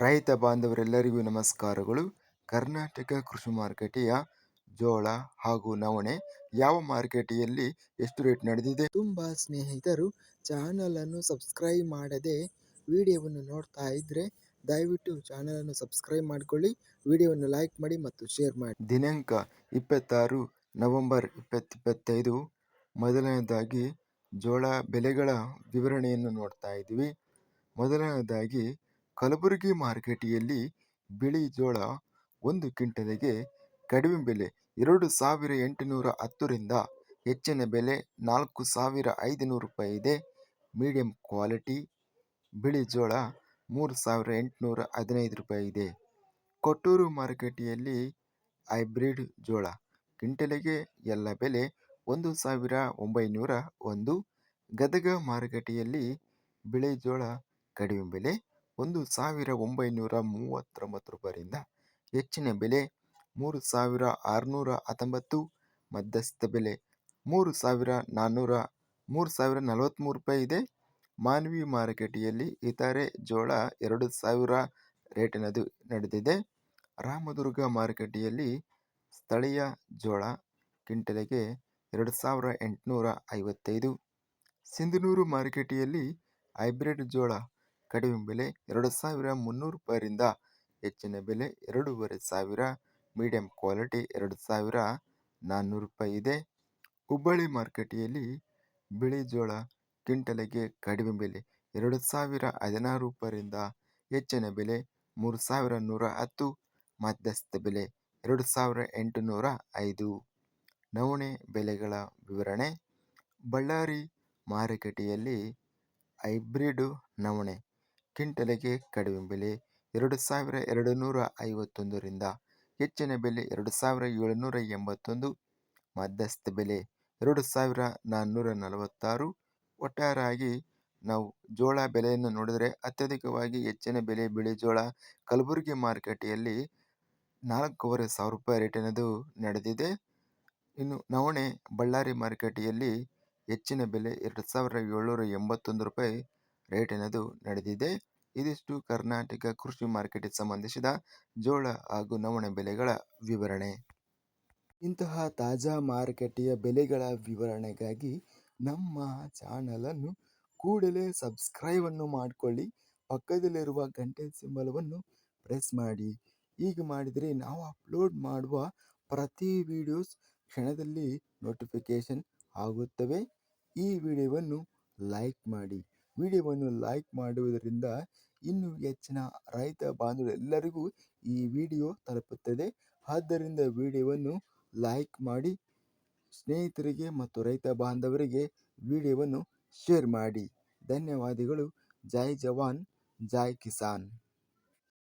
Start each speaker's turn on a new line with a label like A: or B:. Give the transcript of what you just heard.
A: ರೈತ ಬಾಂಧವರೆಲ್ಲರಿಗೂ ನಮಸ್ಕಾರಗಳು. ಕರ್ನಾಟಕ ಕೃಷಿ ಮಾರುಕಟ್ಟೆಯ ಜೋಳ ಹಾಗೂ ನವಣೆ ಯಾವ ಮಾರುಕಟ್ಟೆಯಲ್ಲಿ ಎಷ್ಟು ರೇಟ್ ನಡೆದಿದೆ?
B: ತುಂಬ ಸ್ನೇಹಿತರು ಚಾನಲನ್ನು ಸಬ್ಸ್ಕ್ರೈಬ್ ಮಾಡದೆ ವಿಡಿಯೋವನ್ನು ನೋಡ್ತಾ ಇದ್ದರೆ ದಯವಿಟ್ಟು ಚಾನಲನ್ನು ಸಬ್ಸ್ಕ್ರೈಬ್ ಮಾಡಿಕೊಳ್ಳಿ, ವಿಡಿಯೋವನ್ನು ಲೈಕ್ ಮಾಡಿ ಮತ್ತು ಶೇರ್ ಮಾಡಿ.
A: ದಿನಾಂಕ 26 ನವೆಂಬರ್ 2025. ಮೊದಲನೇದಾಗಿ ಜೋಳ ಬೆಲೆಗಳ ವಿವರಣೆಯನ್ನು ನೋಡ್ತಾ ಇದ್ದೀವಿ. ಮೊದಲನೇದಾಗಿ ಕಲಬುರಗಿ ಮಾರುಕಟ್ಟೆಯಲ್ಲಿ ಬಿಳಿ ಜೋಳ 1 ಕ್ವಿಂಟಲಿಗೆ ಕಡಿಮೆ ಬೆಲೆ 2810ರಿಂದ ಹೆಚ್ಚಿನ ಬೆಲೆ 4500 ರೂಪಾಯಿ ಇದೆ. ಮೀಡಿಯಂ ಕ್ವಾಲಿಟಿ ಬಿಳಿ ಜೋಳ 3815 ರೂಪಾಯಿ ಇದೆ. ಕೊಟ್ಟೂರು ಮಾರುಕಟ್ಟೆಯಲ್ಲಿ ಹೈಬ್ರಿಡ್ ಜೋಳ ಕ್ವಿಂಟಲಿಗೆ ಎಲ್ಲ ಬೆಲೆ 1901. ಗದಗ ಮಾರುಕಟ್ಟೆಯಲ್ಲಿ ಬಿಳಿ ಜೋಳ ಕಡಿಮೆ ಬೆಲೆ 1939 ರೂಪಾಯಿಯಿಂದ ಹೆಚ್ಚಿನ ಬೆಲೆ 3619. ಮಧ್ಯಸ್ಥ ಬೆಲೆ 3043 ರೂಪಾಯಿ ಇದೆ. ಮಾನ್ವಿ ಮಾರುಕಟ್ಟೆಯಲ್ಲಿ ಇತರೆ ಜೋಳ 2000 ರೇಟಿನದು ನಡೆದಿದೆ. ರಾಮದುರ್ಗ ಮಾರುಕಟ್ಟೆಯಲ್ಲಿ ಸ್ಥಳೀಯ ಜೋಳ ಕ್ವಿಂಟಲಿಗೆ 2855. ಸಿಂಧನೂರು ಮಾರುಕಟ್ಟೆಯಲ್ಲಿ ಹೈಬ್ರಿಡ್ ಜೋಳ ಕಡಿಮೆ ಬೆಲೆ 2300 ರೂಪಾಯಿರಿಂದ ಹೆಚ್ಚಿನ ಬೆಲೆ 2500. ಮೀಡಿಯಂ ಕ್ವಾಲಿಟಿ 2400 ರೂಪಾಯಿ ಇದೆ. ಹುಬ್ಬಳ್ಳಿ ಮಾರುಕಟ್ಟೆಯಲ್ಲಿ ಬಿಳಿ ಜೋಳ ಕ್ವಿಂಟಲಿಗೆ ಕಡಿಮೆ ಬೆಲೆ 2016 ರೂಪಾಯಿರಿಂದ ಹೆಚ್ಚಿನ ಬೆಲೆ 3110. ಮಧ್ಯಸ್ಥ ಬೆಲೆ 2805. ನವಣೆ ಬೆಲೆಗಳ ವಿವರಣೆ. ಬಳ್ಳಾರಿ ಮಾರುಕಟ್ಟೆಯಲ್ಲಿ ಹೈಬ್ರಿಡ್ ನವಣೆ ಕ್ವಿಂಟಲಿಗೆ ಕಡಿಮೆ ಬೆಲೆ 2251ರಿಂದ ಹೆಚ್ಚಿನ ಬೆಲೆ 2781. ಮಧ್ಯಸ್ಥ ಬೆಲೆ 2446. ಒಟ್ಟಾರೆಯಾಗಿ ನಾವು ಜೋಳ ಬೆಲೆಯನ್ನು ನೋಡಿದರೆ ಅತ್ಯಧಿಕವಾಗಿ ಹೆಚ್ಚಿನ ಬೆಲೆ ಬಿಳಿ ಜೋಳ ಕಲಬುರಗಿ ಮಾರುಕಟ್ಟೆಯಲ್ಲಿ 4500 ರೂಪಾಯಿ ರೇಟಿನದು ನಡೆದಿದೆ. ಇನ್ನು ನವಣೆ ಬಳ್ಳಾರಿ ಮಾರುಕಟ್ಟೆಯಲ್ಲಿ ಹೆಚ್ಚಿನ ಬೆಲೆ 2781 ರೂಪಾಯಿ ರೇಟಿನದು ನಡೆದಿದೆ. ಇದಿಷ್ಟು ಕರ್ನಾಟಕ ಕೃಷಿ ಮಾರುಕಟ್ಟೆಗೆ ಸಂಬಂಧಿಸಿದ ಜೋಳ ಹಾಗೂ ನವಣೆ ಬೆಲೆಗಳ ವಿವರಣೆ.
B: ಇಂತಹ ತಾಜಾ ಮಾರುಕಟ್ಟೆಯ ಬೆಲೆಗಳ ವಿವರಣೆಗಾಗಿ ನಮ್ಮ ಚಾನಲನ್ನು ಕೂಡಲೇ ಸಬ್ಸ್ಕ್ರೈಬನ್ನು ಮಾಡಿಕೊಳ್ಳಿ, ಪಕ್ಕದಲ್ಲಿರುವ ಗಂಟೆ ಸಿಂಬಲವನ್ನು ಪ್ರೆಸ್ ಮಾಡಿ. ಹೀಗೆ ಮಾಡಿದರೆ ನಾವು ಅಪ್ಲೋಡ್ ಮಾಡುವ ಪ್ರತಿ ವಿಡಿಯೋಸ್ ಕ್ಷಣದಲ್ಲಿ ನೋಟಿಫಿಕೇಶನ್ ಆಗುತ್ತವೆ. ಈ ವಿಡಿಯೋವನ್ನು ಲೈಕ್ ಮಾಡಿ. ವಿಡಿಯೋವನ್ನು ಲೈಕ್ ಮಾಡುವುದರಿಂದ ಇನ್ನೂ ಹೆಚ್ಚಿನ ರೈತ ಬಾಂಧವರೆಲ್ಲರಿಗೂ ಈ ವಿಡಿಯೋ ತಲುಪುತ್ತದೆ. ಆದ್ದರಿಂದ ವಿಡಿಯೋವನ್ನು ಲೈಕ್ ಮಾಡಿ, ಸ್ನೇಹಿತರಿಗೆ ಮತ್ತು ರೈತ ಬಾಂಧವರಿಗೆ ವಿಡಿಯೋವನ್ನು ಶೇರ್ ಮಾಡಿ. ಧನ್ಯವಾದಗಳು. ಜೈ ಜವಾನ್, ಜೈ ಕಿಸಾನ್.